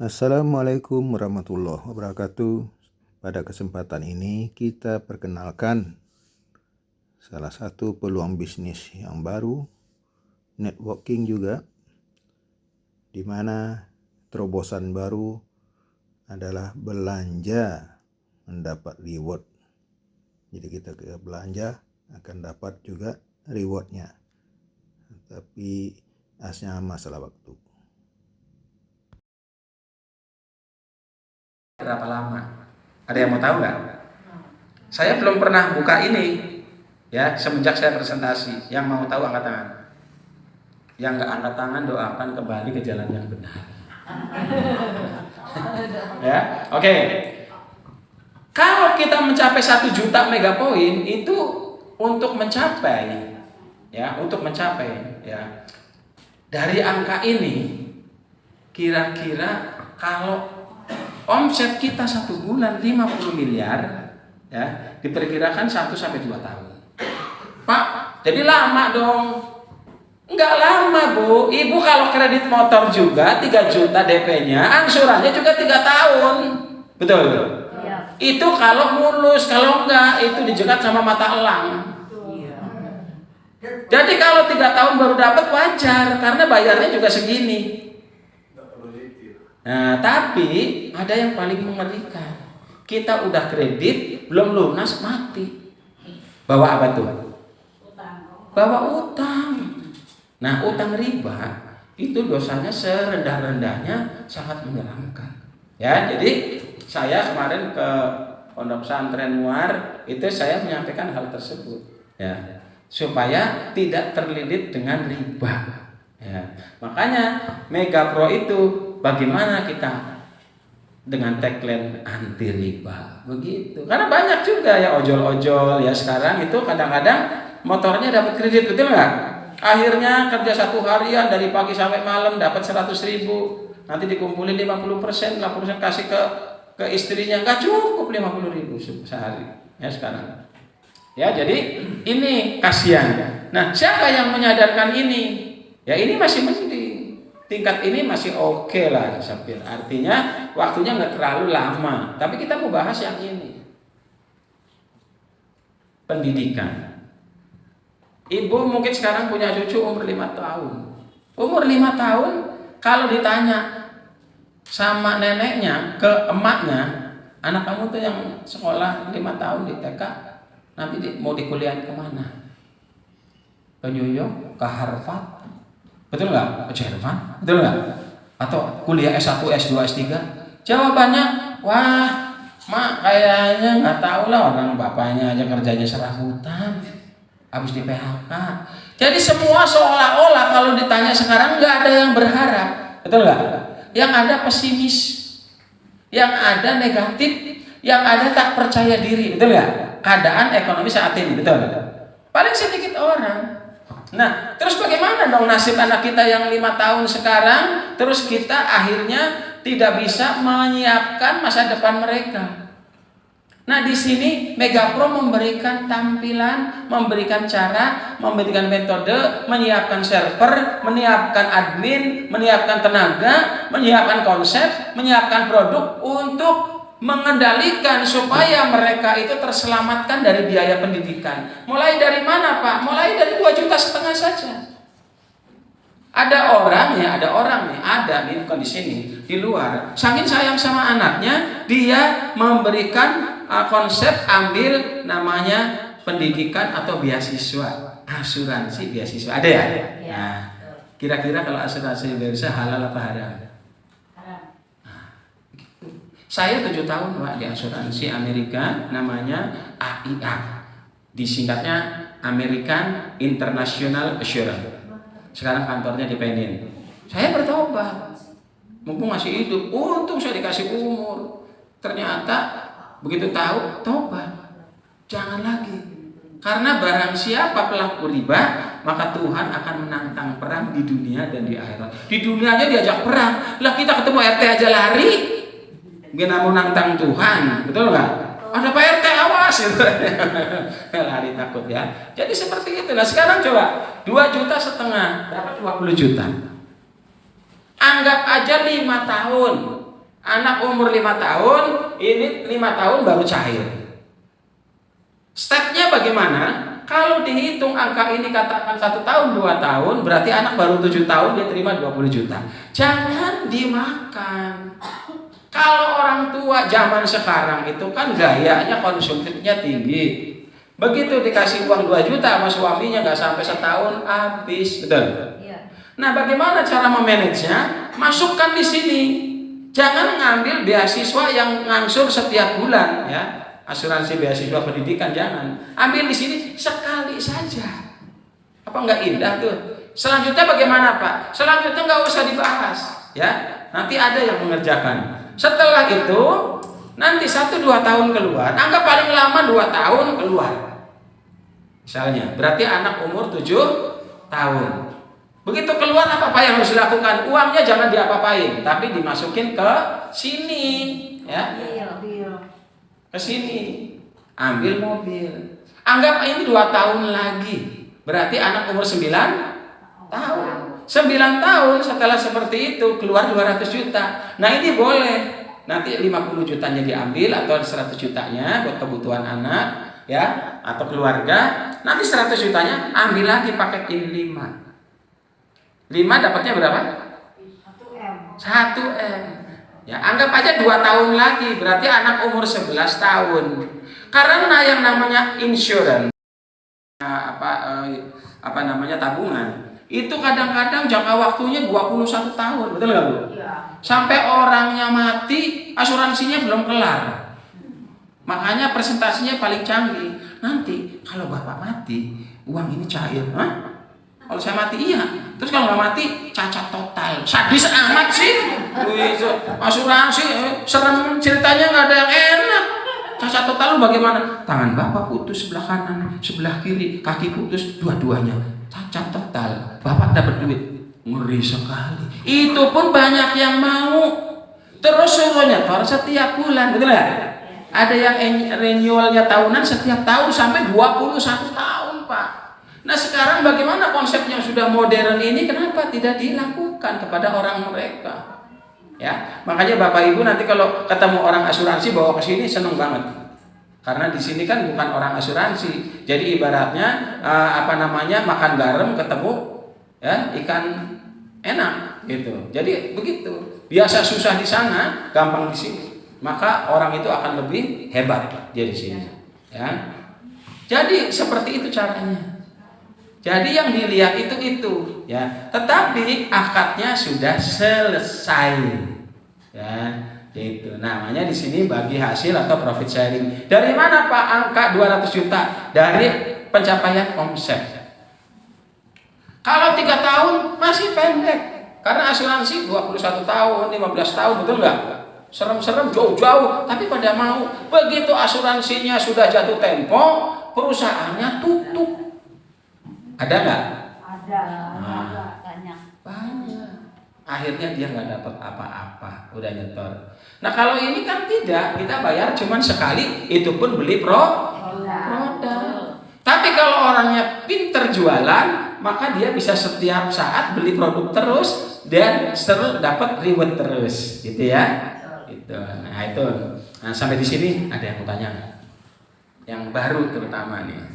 Assalamualaikum warahmatullahi wabarakatuh. Pada kesempatan ini kita perkenalkan salah satu peluang bisnis yang baru, networking juga, di mana terobosan baru adalah belanja mendapat reward. Jadi kita belanja akan dapat juga rewardnya. Tapi asnya masalah waktu. Berapa lama? Ada yang mau tahu nggak? Saya belum pernah buka ini, ya semenjak saya presentasi. Yang mau tahu angkat tangan. Yang nggak angkat tangan doakan kembali ke jalan yang benar. Ya, oke. Kalau kita mencapai 1 juta megapoin itu untuk mencapai, ya dari angka ini kira-kira kalau omset kita 1 bulan 50 miliar, ya diperkirakan 1-2 tahun. Pak, jadi lama dong? Enggak lama Bu. Ibu kalau kredit motor juga 3 juta DP-nya, angsurannya juga 3 tahun. Betul? Iya. Itu kalau mulus, kalau enggak itu dijegat sama mata elang. Iya. Jadi kalau 3 tahun baru dapat wajar, karena bayarnya juga segini. Nah, tapi ada yang paling mengerikan. Kita udah kredit, belum lunas, mati. Bawa apa tuh? Bawa utang. Nah, utang riba itu dosanya serendah-rendahnya sangat menyeramkan. Ya, jadi saya kemarin ke Pondok Pesantren Muar itu saya menyampaikan hal tersebut, ya, supaya tidak terlilit dengan riba. Ya, makanya Mega Pro itu bagaimana kita dengan tagline anti riba begitu. Karena banyak juga ya ojol-ojol ya sekarang itu kadang-kadang motornya dapat kredit, betul nggak? Akhirnya kerja 1 harian dari pagi sampai malam dapat 100.000, nanti dikumpulin 50%, 50% kasih ke istrinya, nggak cukup 50.000 sehari ya sekarang. Ya jadi ini kasihan. Nah siapa yang menyadarkan ini? Ya ini masih mending, tingkat ini masih oke lah Sapir. Artinya waktunya nggak terlalu lama. Tapi kita mau bahas yang ini, pendidikan. Ibu mungkin sekarang punya cucu umur 5 tahun. Umur 5 tahun kalau ditanya sama neneknya ke emaknya, anak kamu tuh yang sekolah 5 tahun di TK nanti mau dikuliahin kemana? Ke New York, ke Harvard, betul nggak? Ke Jerman, betul nggak? Atau kuliah S1, S2, S3? Jawabannya, wah, mak kayaknya nggak tahu lah, orang bapaknya aja kerjanya serabutan, habis di PHK. Jadi semua seolah-olah kalau ditanya sekarang nggak ada yang berharap, betul nggak? Yang ada pesimis, yang ada negatif, yang ada tak percaya diri, betul nggak? Keadaan ekonomi saat ini, betul? Paling sedikit orang. Nah, terus bagaimana dong nasib anak kita yang 5 tahun sekarang? Terus kita akhirnya tidak bisa menyiapkan masa depan mereka. Nah, di sini Mega Pro memberikan tampilan, memberikan cara, memberikan metode, menyiapkan server, menyiapkan admin, menyiapkan tenaga, menyiapkan konsep, menyiapkan produk untuk mengendalikan supaya mereka itu terselamatkan dari biaya pendidikan. Mulai dari mana Pak? Mulai dari 2,5 juta saja. Ada orang nih bukan di sini, di luar. Saking sayang sama anaknya, dia memberikan konsep ambil namanya pendidikan atau beasiswa, asuransi beasiswa. Ada ya? Nah, kira-kira kalau asuransi beasiswa halal apa haram? Saya 7 tahun Pak di asuransi Amerika, namanya AIA, disingkatnya American International Assurance. Sekarang kantornya di Penin. Saya bertobat, mumpung masih hidup, untung saya dikasih umur. Ternyata begitu tahu, tobat, jangan lagi. Karena barang siapa pelaku riba, maka Tuhan akan menantang perang di dunia dan di akhirat. Di dunianya diajak perang, lah kita ketemu RT aja lari. Gina mau nantang Tuhan, betul nggak? Ada Pak RT awas gitu. Lari takut ya. Jadi seperti itu. Nah sekarang coba 2,5 juta dapat 20 juta. Anggap aja 5 tahun. Anak umur 5 tahun, ini 5 tahun baru cair. Stepnya bagaimana? Kalau dihitung angka ini katakan 1 tahun, 2 tahun, berarti anak baru 7 tahun dia terima 20 juta. Jangan dimakan. Kalau orang tua zaman sekarang itu kan gayanya konsumtifnya tinggi. Begitu dikasih uang 2 juta sama suaminya nggak sampai setahun habis, betul? Nah, bagaimana cara memanagenya? Masukkan di sini. Jangan ngambil beasiswa yang ngangsur setiap bulan, ya. Asuransi beasiswa pendidikan jangan. Ambil di sini sekali saja. Apa nggak indah tuh? Selanjutnya bagaimana, Pak? Selanjutnya nggak usah dibahas, ya. Nanti ada yang mengerjakan. Setelah itu nanti 1-2 tahun keluar. Anggap paling lama 2 tahun keluar. Misalnya, berarti anak umur 7 tahun. Begitu keluar apa yang harus dilakukan? Uangnya jangan diapa-apain, tapi dimasukin ke sini, ya. Ke sini. Ambil mobil. Anggap ini 2 tahun lagi. Berarti anak umur 9 tahun. 9 tahun setelah seperti itu keluar 200 juta. Nah, ini boleh. Nanti 50 jutanya diambil atau 100 jutanya buat kebutuhan anak, ya, atau keluarga. Nanti 100 jutanya ambil lagi paket ini 5. 5 dapatnya berapa? 1M. Ya, anggap aja 2 tahun lagi, berarti anak umur 11 tahun. Karena yang namanya insurance, tabungan, itu kadang-kadang jangka waktunya 21 tahun, betul nggak Bu? Iya. Sampai orangnya mati, asuransinya belum kelar. Makanya presentasinya paling canggih. Nanti kalau Bapak mati, uang ini cair. Hah? Kalau saya mati iya, terus kalau nggak mati cacat total. Sadis amat sih. Asuransi serem, ceritanya nggak ada yang enak. Cacat total lu bagaimana? Tangan Bapak putus sebelah kanan, sebelah kiri, kaki putus, dua-duanya cacat total. Bapak dapat duit, ngeri sekali. Itu pun banyak yang mau. Terus suruh nyetor setiap bulan, betul nggak? Ada yang renewalnya tahunan setiap tahun sampai 21 tahun, Pak. Nah, sekarang bagaimana konsep yang sudah modern ini kenapa tidak dilakukan kepada orang mereka? Ya, makanya Bapak Ibu nanti kalau ketemu orang asuransi bawa ke sini seneng banget. Karena di sini kan bukan orang asuransi. Jadi ibaratnya makan garam ketemu ya ikan enak gitu. Jadi begitu. Biasa susah di sana, gampang di sini. Maka orang itu akan lebih hebat dia di sini. Ya. Jadi seperti itu caranya. Jadi yang dilihat itu ya, tetapi akadnya sudah selesai. Ya, itu namanya di sini bagi hasil atau profit sharing. Dari mana Pak angka 200 juta? Dari pencapaian omset. Kalau 3 tahun masih pendek. Karena asuransi 21 tahun, 15 tahun, betul nggak? Serem-serem jauh-jauh, tapi pada mau. Begitu asuransinya sudah jatuh tempo, perusahaannya tutup. Ada nggak? Ada. Banyak. Akhirnya dia nggak dapat apa-apa, udah nyetor. Nah kalau ini kan tidak, kita bayar cuman sekali, itu pun beli produk. Tapi kalau orangnya pinter jualan, maka dia bisa setiap saat beli produk terus dan selalu dapat reward terus, gitu ya. Itu. Nah itu. Nah sampai di sini ada yang mau tanya nggak? Yang baru terutama nih.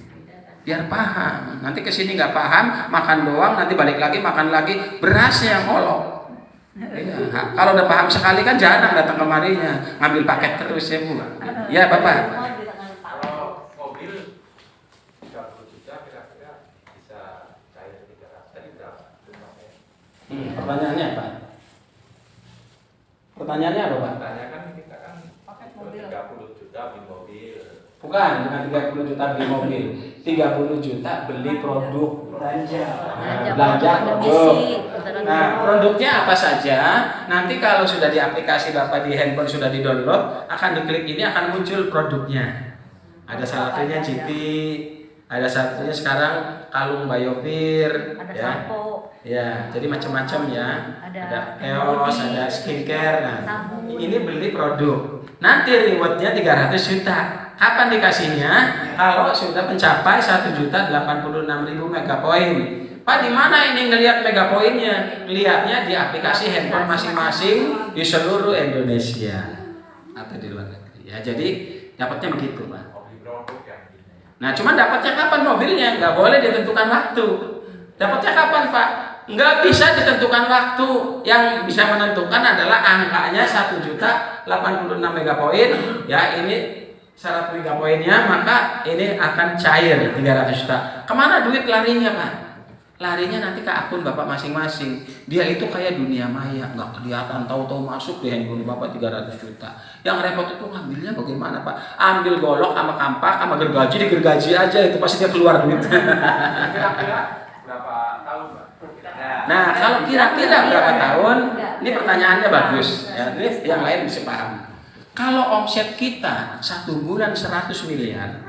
Biar paham. Nanti kesini nggak paham, makan doang, nanti balik lagi makan lagi, berasnya yang molok. Ya, kalau udah paham sekali kan jarang datang kemarinya, ngambil paket terus ya Bu. Ya Bapak. Kalau mobil 30 juta kira-kira bisa cair 300 tadi berapa? Pertanyaannya apa? Pertanyaannya apa Pak? Pertanyaan kan kita kan pakai mobil 30 juta beli mobil. Bukan 30 juta beli mobil, 30 juta beli produk belanja produk. Nah produknya apa saja? Nanti kalau sudah di aplikasi Bapak di handphone sudah di download, akan diklik ini akan muncul produknya. Ada salah satunya GP, ada satunya sekarang kalung Biopir, ada ya. sampo. Ya, jadi macam-macam ya. Ada EOS, ada skincare. Nah, ini beli produk. Nanti rewardnya 300 juta. Kapan dikasihnya? Kalau sudah mencapai 1.086.000 megapoin. Pak, di mana ini ngelihat megapoinnya? Lihatnya di aplikasi handphone masing-masing di seluruh Indonesia atau di luar negeri. Ya, jadi dapatnya begitu, Pak. Hobi produk yang gini. Nah, cuman dapatnya kapan mobilnya? Nggak boleh ditentukan waktu. Dapatnya kapan, Pak? Nggak bisa ditentukan waktu. Yang bisa menentukan adalah angkanya 1.086 megapoin. Ya, ini syarat megapoinnya, maka ini akan cair 300 juta. Kemana duit larinya, Pak? Larinya nanti ke akun Bapak masing-masing. Dia itu kayak dunia maya, nggak kelihatan, tahu-tahu masuk di handphone Bapak 300 juta. Yang repot itu ngambilnya bagaimana, Pak? Ambil golok sama kampak sama gergaji, digergaji aja, itu pasti dia keluar duit. Kira-kira berapa tahun, Pak? Nah, kalau kira-kira berapa tahun? Ini pertanyaannya bagus. Ya, ini yang lain bisa paham. Kalau omset kita 1 bulan 100 miliar,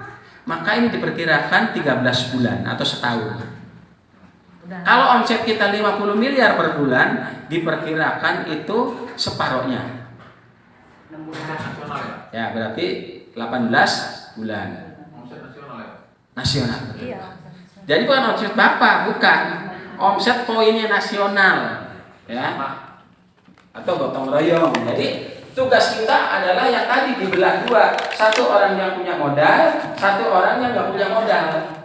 maka ini diperkirakan 13 bulan atau setahun. Kalau omset kita 50 miliar per bulan, diperkirakan itu separohnya. 6 bulan nasional ya? Ya, berarti 18 bulan. Omset nasional ya? Nasional. Jadi bukan omset Bapak, bukan. Omset poinnya nasional. Ya. Atau gotong royong. Jadi tugas kita adalah yang tadi dibelah dua. Satu orang yang punya modal, satu orang yang nggak punya modal.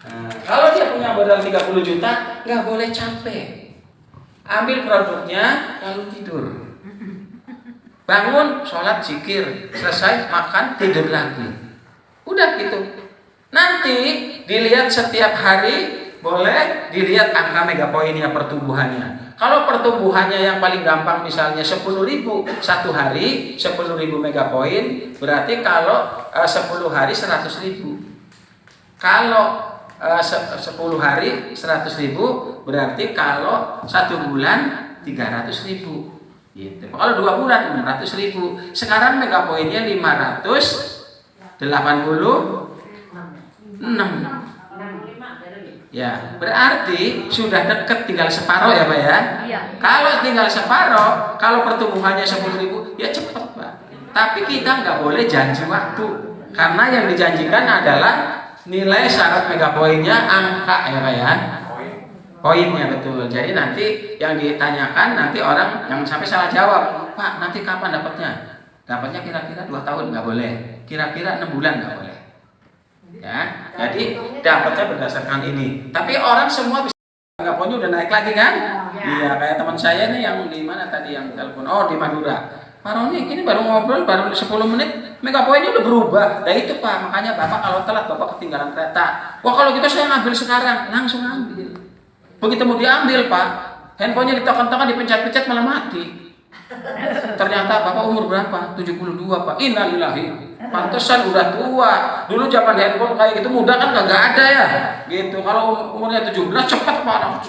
Nah, kalau dia punya modal 30 juta, nggak boleh capek. Ambil produknya, lalu tidur. Bangun, sholat, zikir, selesai, makan, tidur lagi. Udah gitu. Nanti dilihat setiap hari, boleh dilihat angka megapoinnya, pertumbuhannya. Kalau pertumbuhannya yang paling gampang misalnya 10.000 satu hari, 10.000 megapoin, berarti kalau 10 hari 100.000. Kalau 10 hari 100.000, berarti kalau 1 bulan 300.000. Gitu. Kalau 2 bulan 600.000. Sekarang megapoinnya 586. Ya, berarti sudah deket, tinggal separoh ya, Pak ya. Iya. Kalau tinggal separoh, kalau pertumbuhannya 10.000, ya cepat, Pak. Tapi kita nggak boleh janji waktu, karena yang dijanjikan adalah nilai syarat megapoinnya, angka ya, Pak ya. Poinnya betul. Jadi nanti yang ditanyakan, nanti orang yang sampai salah jawab, Pak, nanti kapan dapatnya? Dapatnya kira-kira 2 tahun nggak boleh, kira-kira 6 bulan nggak boleh. Ya, jadi dapatnya berdasarkan ini. Tapi orang semua bisa, megapoinnya udah naik lagi kan? Iya, kayak teman saya nih yang di mana tadi yang telepon, oh di Madura. Pak Roni, ini baru ngobrol, baru 10 menit, megapoinnya udah berubah. Nah itu Pak, makanya Bapak kalau telat, Bapak ketinggalan kereta. Wah kalau gitu saya ngambil sekarang, langsung ambil. Begitu mau diambil Pak, handphonenya ditekan-tekan, dipencet-pencet malah mati. Ternyata Bapak umur berapa? 72 Pak. Innalillahi. Pantesan udah tua. Dulu zaman handphone kayak gitu muda kan nggak ada ya. Gitu. Kalau umurnya 17 cepat Pak.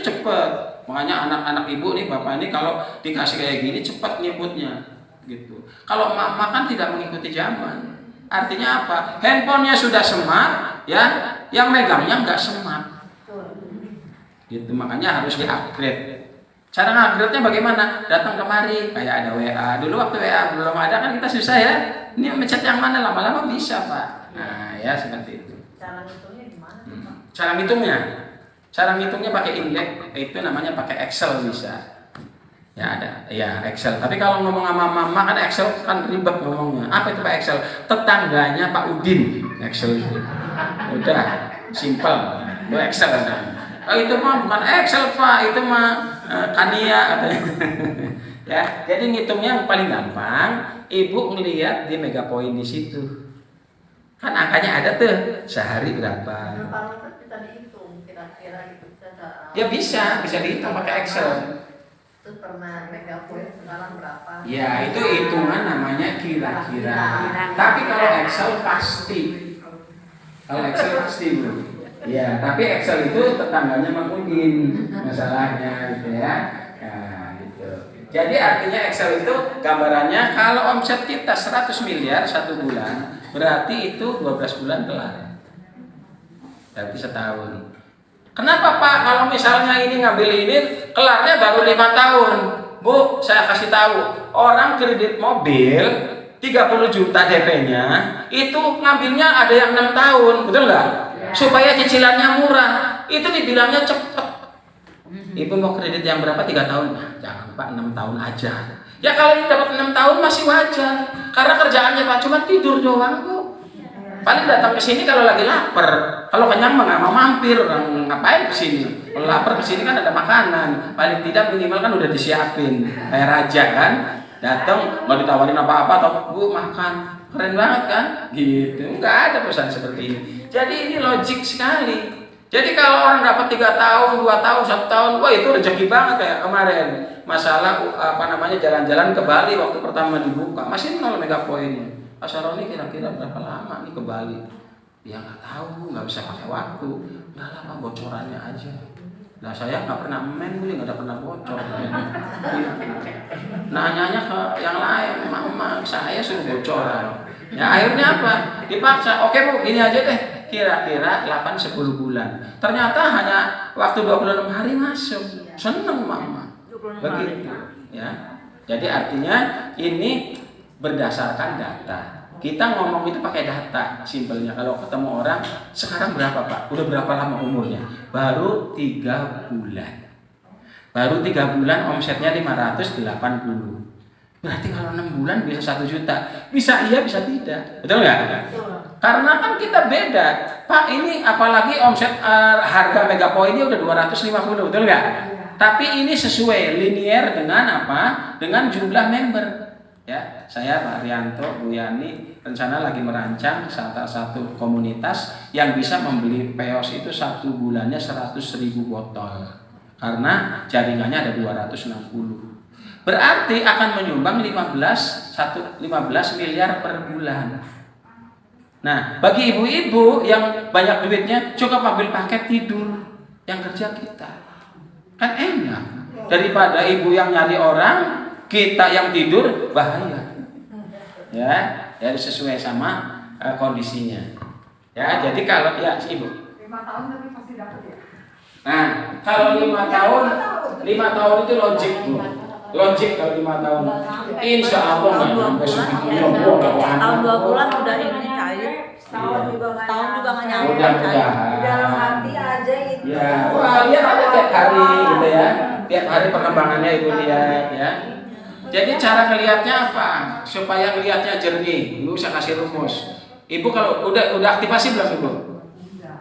Cepat. Makanya anak-anak ibu nih, bapak ini kalau dikasih kayak gini cepat nyebutnya. Gitu. Kalau emak kan tidak mengikuti zaman. Artinya apa? Handphonenya sudah smart, ya, yang megangnya nggak smart. Gitu. Makanya harus di-upgrade. Cara ngupgrade-nya bagaimana? Datang kemari, kayak ada WA. Dulu waktu WA belum ada kan kita susah ya. Ini mencet yang mana, lama-lama bisa Pak. Nah ya seperti itu. Cara ngitungnya gimana? Cara ngitungnya? Cara ngitungnya pakai indeks, itu namanya pakai Excel bisa. Ya ada, ya Excel. Tapi kalau ngomong sama mama kan Excel kan ribet ngomongnya. Apa itu Pak Excel? Tetangganya Pak Udin. Excel itu. Udah, simple. Itu Excel kan. Oh itu mah bukan Excel Pak, itu mah Kania katanya. Ya, jadi ngitungnya yang paling gampang, ibu ngelihat di megapoin di situ. Kan angkanya ada tuh, sehari berapa. Kalau kita dihitung kira-kira gitu Ya bisa dihitung pakai Excel. Itu pernah megapoin sekarang berapa? Ya, itu hitungan namanya kira-kira. Tapi kalau Excel pasti. Kalau Excel pasti, Bu. Ya, tapi Excel itu tetangganya mungkin masalahnya gitu ya. Nah, gitu. Jadi artinya Excel itu gambarannya kalau omset kita 100 miliar 1 bulan, berarti itu 12 bulan kelar. Berarti setahun. Kenapa Pak? Kalau misalnya ini ngambil ini, kelarnya baru 5 tahun. Bu, saya kasih tahu, orang kredit mobil 30 juta DP-nya, itu ngambilnya ada yang 6 tahun, betul nggak? Supaya cicilannya murah. itu dibilangnya cepet. Ibu mau kredit yang berapa? 3 tahun? Nah, jangan Pak, 6 tahun aja. Ya kalau ini dapat 6 tahun masih wajar. Karena kerjaannya Pak cuma tidur doang Bu. Paling datang ke sini kalau lagi lapar. Kalau kenyang mah nggak mau mampir, orang ngapain ke sini? Kalau lapar ke sini kan ada makanan. Paling tidak minimal kan udah disiapin. Kayak raja kan. Datang nggak ditawarin apa-apa atau Bu makan. Keren banget kan? Gitu. Nggak ada pesan seperti ini. Jadi ini logik sekali. Jadi kalau orang dapat 3 tahun, 2 tahun, 1 tahun, wah itu rezeki banget kayak kemarin. Masalah jalan-jalan ke Bali waktu pertama dibuka, masih 0 megapoinnya. Pak Saroni kira-kira berapa lama nih ke Bali? Ya nggak tahu, nggak bisa pakai waktu. Nggak lama bocorannya aja. Nah saya nggak pernah main, gue nggak pernah bocor. Nanya ke yang lain, emak-emak saya suruh bocoran. Ya akhirnya apa? Dipaksa. Oke Bu, gini aja deh. Kira-kira 8-10 bulan. Ternyata hanya waktu 26 hari masuk. Seneng mama. Begitu. Ya. Jadi artinya ini berdasarkan data. Kita ngomong itu pakai data. Simpelnya kalau ketemu orang, sekarang berapa Pak? Udah berapa lama umurnya? Baru 3 bulan. Baru 3 bulan omsetnya 580. Berarti kalau 6 bulan bisa 1 juta. Bisa iya, bisa tidak. Betul nggak? Karena kan kita beda. Pak ini apalagi omset harga megapoinnya udah 250, betul nggak? Tapi ini sesuai linear dengan apa? Dengan jumlah member. Ya, saya Pak Rianto, Bu Yani rencana lagi merancang salah satu komunitas yang bisa membeli peos itu 1 bulannya 100.000 botol. Karena jaringannya ada 260. Berarti akan menyumbang 15 miliar per bulan. Nah, bagi ibu-ibu yang banyak duitnya, cukup ambil paket tidur yang kerja kita. Kan enak. Daripada ibu yang nyari orang, kita yang tidur, bahaya. Ya, jadi sesuai sama kondisinya. Ya, jadi kalau ya ibu 5 tahun tapi pasti dapat ya. Nah, kalau 5 tahun itu logik Bu. Logik kalau 5 tahun. Insya Allah nggak sampai segitu. Tahun 2 bulan udah ini cair. Setahun juga nggak nyampe. Mudah-mudahan. Di dalam hati aja itu. Ya, wah, lihat aja tiap hari gitu ya. Tiap hari perkembangannya ibu lihat ya. Jadi cara ngelihatnya apa? Supaya ngelihatnya jernih. Ibu bisa kasih rumus. Ibu kalau udah aktivasi belum Ibu?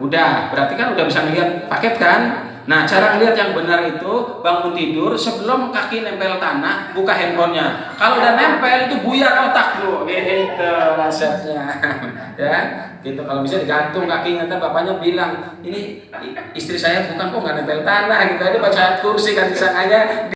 Udah, berarti kan udah bisa ngelihat paket kan? Nah, cara ngelihat yang benar itu bangun tidur sebelum kaki nempel tanah, buka handphonenya. Kalau udah nempel itu buyar otak Bu. Gitu rasanya. Ya, gitu kalau bisa digantung kakinya. Ntar bapaknya bilang, ini istri saya bukan kok nggak nempel tanah gitu. Ada baca kursi kan disangkanya